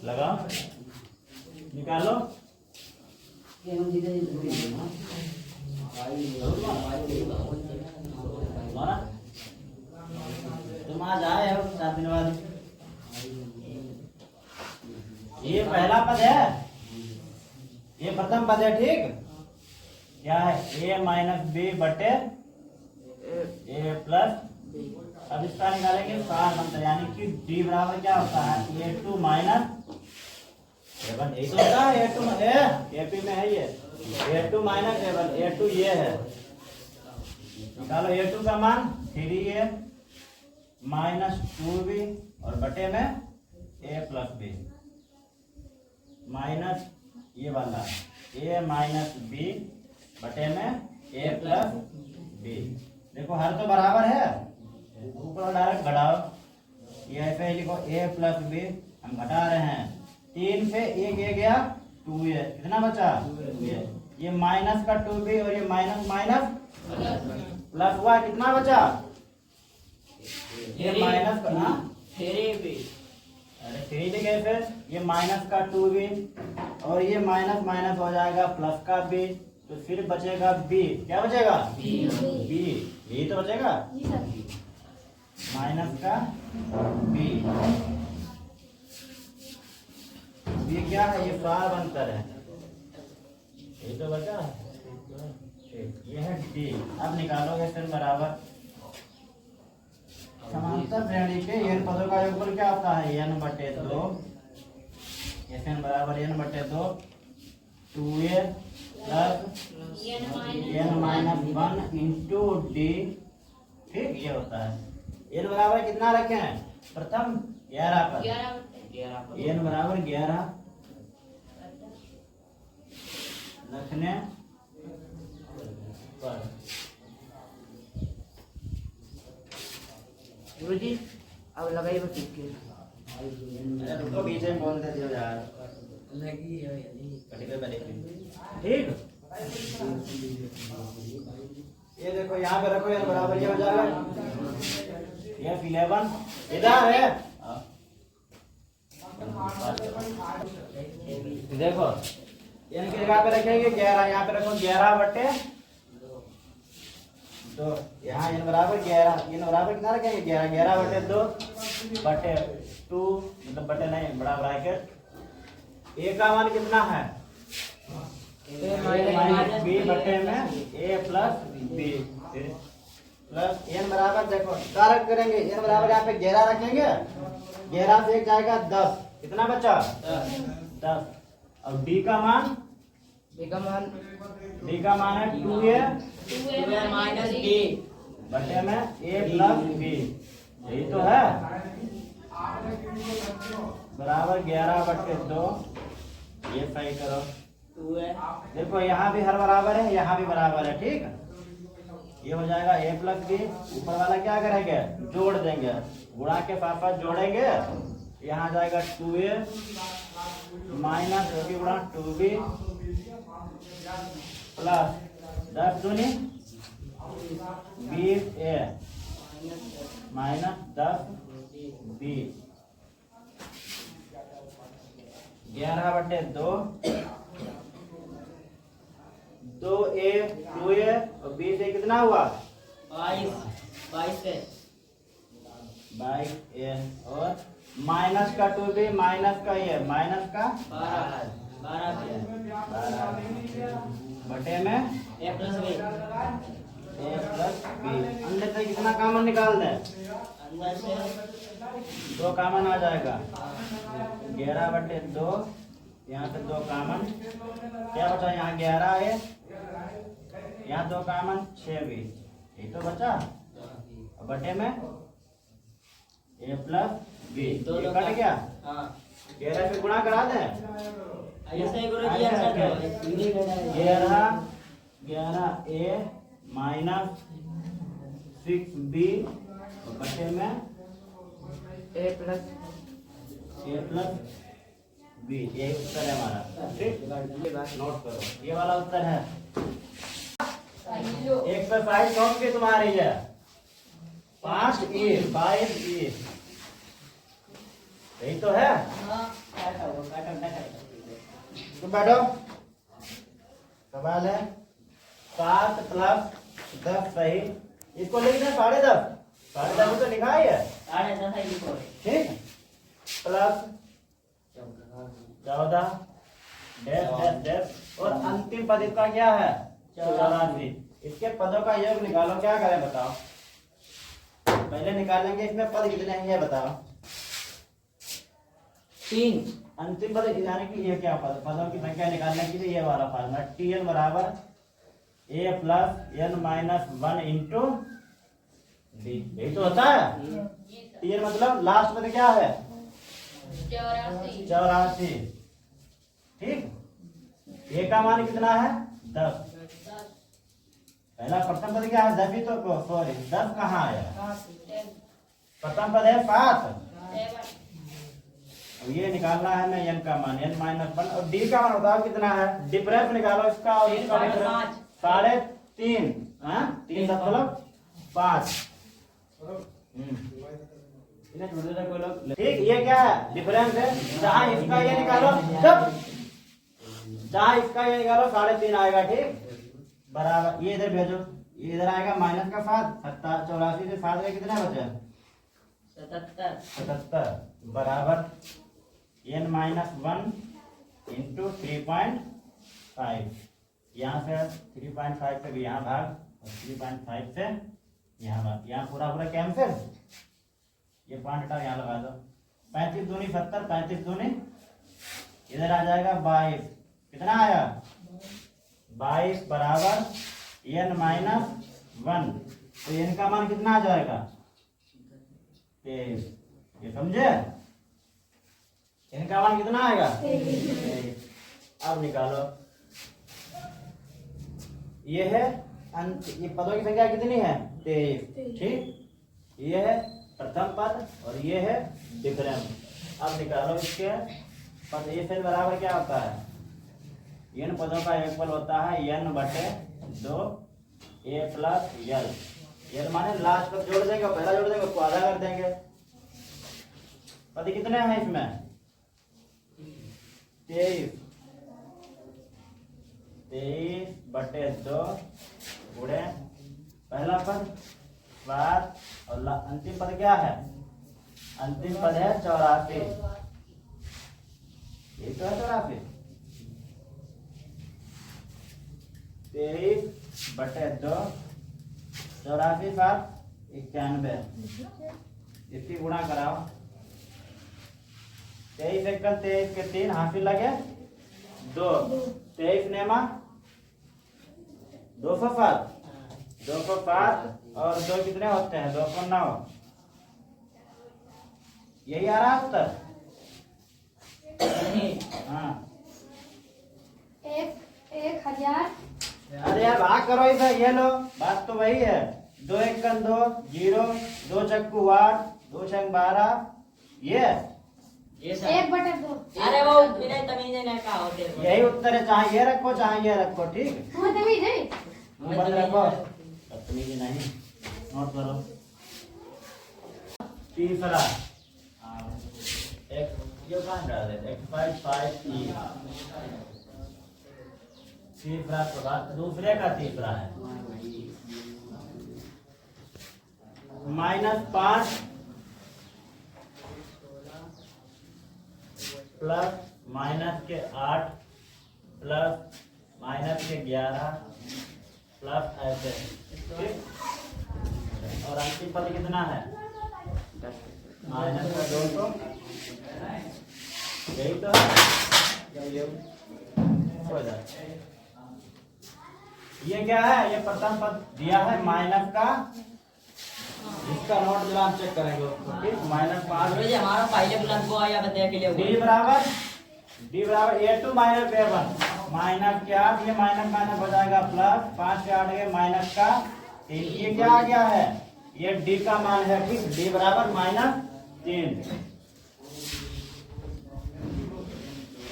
लगाओ, निकालो। तुम आज आए हो 7 दिन बाद। ये पहला पद है, ये प्रथम पद है, ठीक। क्या है? a माइनस बी बटे a प्लस। अब इसका निकालेंगे सार मंत्र, यानी कि d बराबर क्या होता है? a2 minus a1। यही तो होता है a2 AP में है ये a2 माइनस a1। a2 ये है, निकालो। a2 का मान 3a माइनस 2b और बटे में a प्लस b माइनस ये वाला a माइनस b बटे में a प्लस b। देखो हर तो बराबर है, ऊपर डायरेक्ट घटाओ। ये ऐसे ही लिखो a प्लस b, हम घटा रहे हैं। 3 से 1 ये गया 2a, कितना बचा? 2a। ये माइनस का 2b और ये माइनस माइनस प्लस हुआ, कितना बचा? ये माइनस का 3b, अरे 3 लिखे फिर। ये माइनस का 2b और ये माइनस माइनस हो जाएगा प्लस का b, तो फिर बचेगा b। क्या बचेगा? b। यही तो बचेगा, माइनस का b। ये क्या है? ये सार अंतर है, यही तो बचा। ये है d। अब निकालोगे फिर बराबर समांतर श्रेणी के n पदों का योगफल क्या होता है? n बटे 2। n बराबर n बटे 2 2a plus n minus 1 into d, ठीक। ये होता है n बराबर कितना रखे हैं? प्रथम 11 पर, n बराबर 11 रखने पर। गुरुजी अब लगाइए बस इसके। रुको, बीच में बोल दे दियो यार, ठीक। ये देखो यहाँ पे रखो, n बराबर ये हो जाएगा। ये 11 इधर है, देखो n की जगह पे रखेंगे 11, यहाँ पे रखो 11 बटे 2। यहाँ n बराबर 11, n बराबर कितना रखेंगे? 11। 11 बटे 2 बटे 2, मतलब बटे नहीं, बड़ा ब्रैकेट। a का मान कितना है? a माइनस b बटे में a plus b plus n बराबर, देखो कारक करेंगे। n बराबर यहाँ पे 11 रखेंगे, 11 से 1 जाएगा 10, कितना बचा? 10। और d का मान है 2a माइनस b बटे में a प्लस b, यही तो है। बराबर 11 बटे 2, ये सही करो। देखो यहाँ भी हर बराबर है, यहाँ भी बराबर है, ठीक। ये हो जाएगा a प्लस b। ऊपर वाला क्या करेंगे? जोड़ देंगे, गुणा के साथ साथ जोड़ेंगे। यहाँ जाएगा 2a माइनस गुणा 2b प्लस 10 दूनी 20a माइनस 10b। 11 बटे 2, 2a 2a और 20 से कितना हुआ? 22a और माइनस का 2b माइनस का ये माइनस का 12 बटे में a प्लस b। अंदर से कितना कॉमन निकाल दें? अंदर से 2 कॉमन आ जाएगा। 11 बटे 2, यहाँ से 2 कॉमन, क्या बचा? यहाँ 11 है, यहाँ 2 कॉमन 6b, यही तो बचा। बटे में a प्लस b, कट गया। 11 से गुणा करा दें, 11a माइनस 6b बटे में a प्लस b। ये उत्तर है हमारा, ठीक। नोट करो, ये वाला उत्तर है। एक्सरसाइज कौन सी तुम्हारी है? 5e, 5e, यही तो है। तो बैठो। सवाल है 7 + 10 सही। इसको लिख दें 10.5। 10.5 तो लिखा ही है। 10.5 है लिखो। ठीक प्लस 14 डैश डैश डैश और अंतिम पद इसका क्या है 84। इसके पदों का योग निकालो। क्या करें बताओ। पहले निकालेंगे इसमें पद कितने हैं ये बताओ। 3 अंतिम पद यानी कि ये क्या पद पदों की संख्या निकालने के लिए ये वाला फार्मूला Tn बराबर a + n - 1 इंटू d। यही तो होता है। Tn मतलब लास्ट पद क्या है 84। ठीक a का मान कितना है 10। पहला प्रथम पद क्या है 10 ही तो सॉरी 10 कहाँ आया। प्रथम पद है 7। अब ये निकालना है मैं n का मान n - 1 और d का मान बताओ कितना है। डिफरेंस निकालो इसका और इसका डिफरेंस 3.5। हाँ 3.5। ठीक ये क्या है डिफरेंस है। जहाँ इसका ये निकालो जब जहाँ इसका ये निकालो 3.5 आएगा। ठीक बराबर ये इधर भेजो। ये इधर आएगा माइनस का 7 84 से 7 का कितना बचा 77 बराबर n - 1 इंटू 3.5। यहाँ से 3.5 से भी यहाँ भाग और 3.5 से यहाँ भाग। यहाँ पूरा पूरा कैंसिल। ये पॉइंट हटाओ यहाँ लगा दो। 35 दूनी 70 35 दूनी इधर आ जाएगा 22। कितना आया 22 बराबर n - 1। तो n का मान कितना आ जाएगा 23। ये समझे n का मान कितना आएगा 23। अब निकालो। ये है ये पदों की संख्या कितनी है 23। ठीक ये है प्रथम पद और ये है डिफरेंस। अब निकालो इसके पद। ये फिर बराबर क्या होता है n पदों का योगफल होता है n/2 a + l। l माने लास्ट पद जोड़ देंगे पहला जोड़ देंगे उसको आधा कर देंगे। पद कितने हैं इसमें 23/2 गुणे पहला पद 7 और अंतिम पद क्या है अंतिम पद है 84। ये तो है 84। 23/2 84 7 91। इसकी गुणा कराओ। 23 × 23 के 3 हासिल लगे 2। 23 नेमा 207 और 2 कितने होते हैं 209। यही आ रहा उत्तर। हाँ 1000। अरे यार भाग करो इधर। ये लो बात तो वही है। 2 × 2 0 2 चक्कू 8 2 छंग 12। ये 1/2। अरे वो बिना तमीज ने कहा होते हैं। यही उत्तर है। चाहे ये रखो चाहे ये रखो। ठीक हमें तमीज है। मुंह बंद रखो। बदतमीजी नहीं। नोट करो। तीसरा ये कहाँ डाल देते x5 तीसरा प्रकार दूसरे का तीसरा है -5 प्लस माइनस के 8 प्लस माइनस के 11 प्लस ऐसे। ठीक और अंतिम पद कितना है माइनस का 200। यही तो ये क्या है ये प्रथम पद दिया है माइनस का। इसका नोट जरा हम चेक करेंगे उसको। ठीक -5 हमारा पहले बुलंद को आया बताया के लिए d बराबर a2 - a1 माइनस के 8। ये माइनस माइनस हो जाएगा प्लस 5 के 8 के माइनस का 3। ये क्या आ गया है ये d का मान है। ठीक d बराबर -3।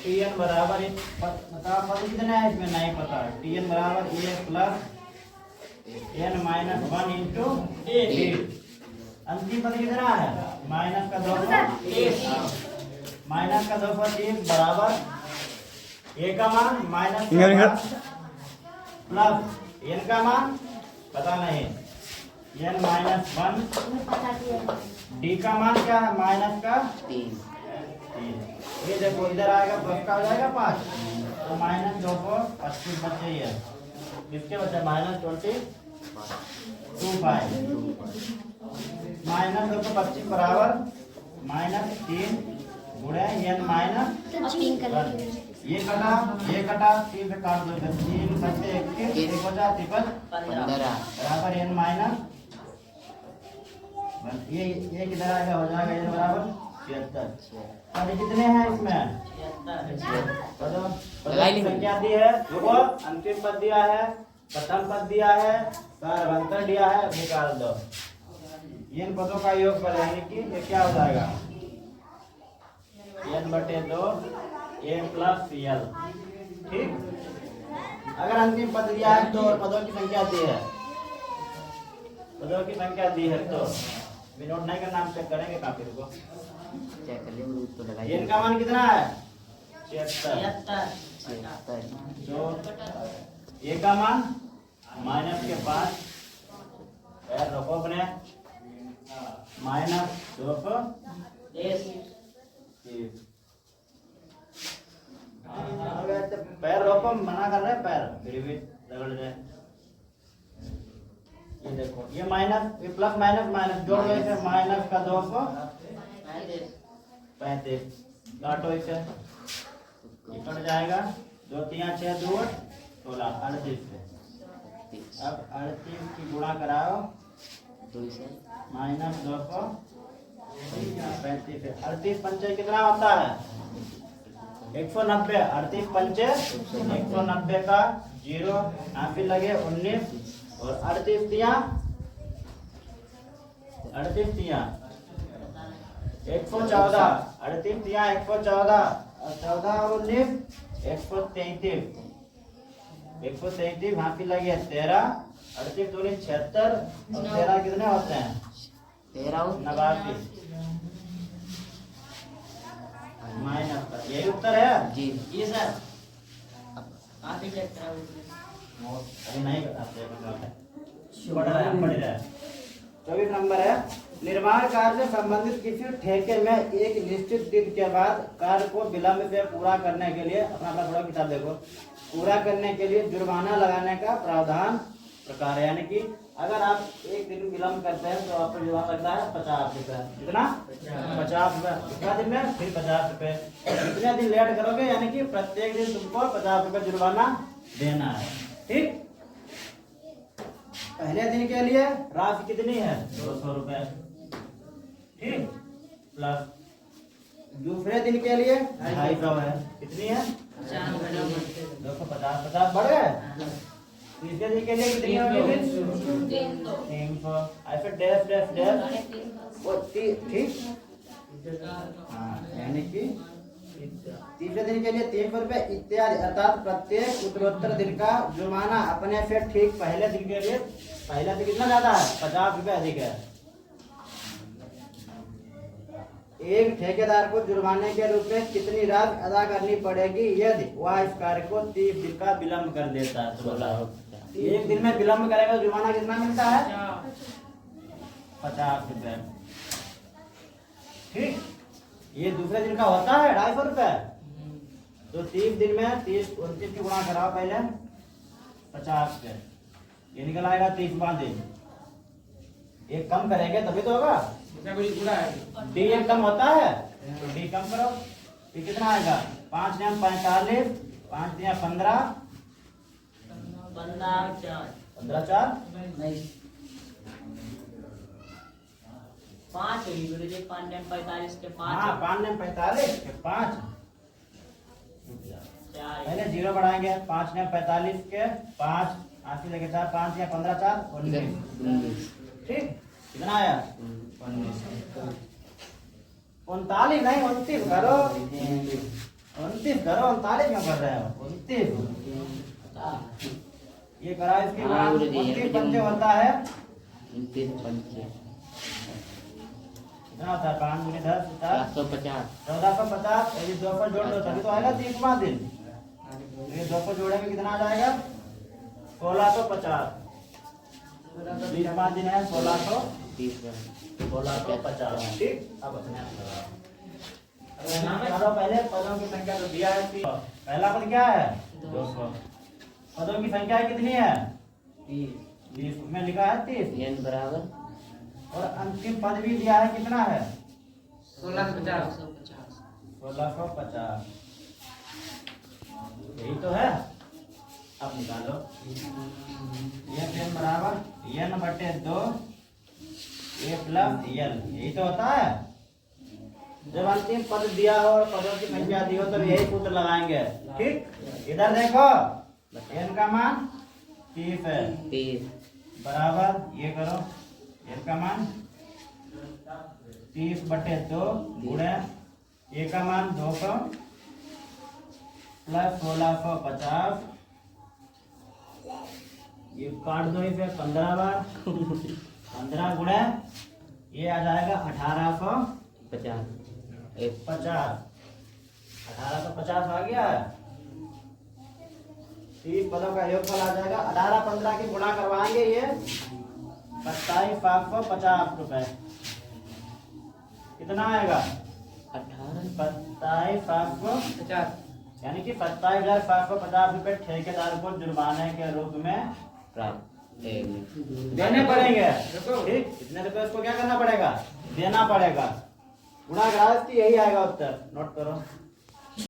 Tn बराबर पता कितना है इसमें नहीं पता। Tn बराबर a + n - 1 इंटू d। अंतिम पद कितना है -230 बराबर ए का मान माइनस प्लस एन का मान पता नहीं, एन माइनस 1, पता दिया डी का मान क्या है माइनस का 3 ये देखो इधर आएगा प्लस का हो जाएगा 5, तो माइनस 2 को 25 बचे ही है, किसके बचे माइनस 25 माइनस 2 को 25 बराबर माइनस 3 गुणे एन माइनस तीन कलर ये कटा 3 से काट दो, 3 बचे 21 एक बचा 53 15 बराबर एन माइनस ये किधर आएगा हो जाएगा एन बराबर 76। अब कितने हैं इसमें 76 संख्या दी है, देखो अंतिम पद दिया है, प्रथम पद दिया है, सारवंतर दिया है, निकाल दो इन पदों का योग कर, यानी कि ये क्या हो जाएगा n/2 a प्लस l। ठीक, अगर अंतिम पद दिया है तो और पदों की संख्या दी है, पदों की संख्या दी है तो नोट नहीं करना, हम चेक करेंगे काफी को। चेक कर लेंगे तो लगाइए। n का मान कितना है 76, 76 तो a का मान माइनस के 5 पैर रखो अपने माइनस 2 को 30 पैर रोको, मना कर रहे हैं पैर फिर भी रगड़ रहे। ये देखो ये माइनस ये प्लस माइनस माइनस जोड़ दो इसे, माइनस का 2 को 35 काटो इसे, ये कट जाएगा 2 3 6 2 16 38 से। अब 38 की गुणा कराओ माइनस 2 को 35 है, 38 पंचे कितना होता है 190, 38 पंचे 190 का 0 यहाँ पे लगे 19 और 38 तिया 114, 38 तिया 114 और 14 और 19 133 यहाँ पे लगे 13, 38 दूनी 76 और 13 कितने होते हैं 89 माइनस का, यही उत्तर है जी। ये सर आप ही चेक कराओ। अभी नहीं बताते पढ़ रहा है। 24 नंबर है, निर्माण कार्य से संबंधित किसी ठेके में एक निश्चित दिन के बाद कार्य को विलंब से पूरा करने के लिए, अपना थोड़ा किताब देखो, पूरा करने के लिए जुर्माना लगाने का प्रावधान प्रकार है, यानी कि अगर आप एक दिन विलंब करते हैं तो आपको जुर्माना लगता है 50 रुपए, कितना 50 रुपए, कितना दिन में फिर 50 रुपए, कितने दिन लेट करोगे यानी कि प्रत्येक दिन तुमको 50 रुपए जुर्माना देना है। ठीक, पहले दिन के लिए राशि कितनी है 200 रुपए, ठीक, प्लस दूसरे दिन के लिए 250 है, कितनी है 250, 50 बढ़ गए। तीसरे दिन के लिए कितनी होगी 300, ऐसे डैश डैश डैश वो ठीक, हाँ, यानी कि तीसरे दिन के लिए 300 रुपए इत्यादि, अर्थात प्रत्येक उत्तरोत्तर दिन का जुर्माना अपने से ठीक पहले दिन के लिए, पहले दिन कितना ज्यादा है 50 रुपए अधिक है। एक ठेकेदार को जुर्माने के रूप में कितनी राशि अदा करनी पड़ेगी यदि वह इस कार्य को 30 दिन का विलंब कर देता है? 16। एक दिन में विलंब करेगा तो जुर्माना कितना मिलता है 50 रुपए। ठीक, ये दूसरे दिन का होता है 250 रुपए, तो 30 दिन में 30 29 की गुणा कराओ पहले 50 रुपए, ये निकल आएगा 30वां दिन। एक कम करेंगे तभी तो होगा, डी एक कम होता है तो डी कम करो, फिर कितना आएगा 5 ने 45, 5 ने 15, 15 4 5 हुई गुरुजी, 5 ने 45 के 5, हाँ 5 ने 45 के 5, पहले 0 बढ़ाएंगे, 5 ने 45 के 5, 80 लगे 4, 5 या 15 4 19, ठीक, कितना आया 39 नहीं 29 करो, 29 करो, 39 क्यों कर रहे हो 29, ये करा इसके बाद 29 पंचे होता है 29 पंचे कितना होता है 5 गुने 10 450 1450, यदि 2 पर जोड़ दो तभी तो आएगा 30वां दिन। तो ये दो को जोड़ेंगे कितना आ जाएगा 1650। 20 दिन है 1650। ठीक। अब अपने आप लगाओ। चलो पहले पदों की संख्या तो दिया है 30। पहला पद क्या है 200। पदों की संख्या कितनी है 20 में लिखा है 30। n बराबर और अंतिम पद भी दिया है कितना है 1650। 1650। यही तो है। अब निकालो ये n बराबर n बटे 2 a प्लस l। यही तो होता है। जब अंतिम पद दिया हो और पदों की संख्या दी हो तो यही सूत्र लगाएंगे। ठीक। इधर देखो n का मान 30 है 30 बराबर ये करो n का मान 30 बटे 2 गुणे a का मान 200 प्लस 1650। ये काट दो इसे 15 बार 15 गुणे ये आ जाएगा 1850। 1850 आ गया है। 30 पदों का योगफल आ जाएगा। 18 15 की गुणा करवाएंगे ये 27,550 रुपए। कितना आएगा 27,550 यानी कि 27,550 रुपए ठेकेदार को जुर्माने के रूप में प्राप्त देने पड़ेंगे। ठीक। इतने रुपए उसको क्या करना पड़ेगा देना पड़ेगा। गुणा करा इसकी यही आएगा उत्तर। नोट करो।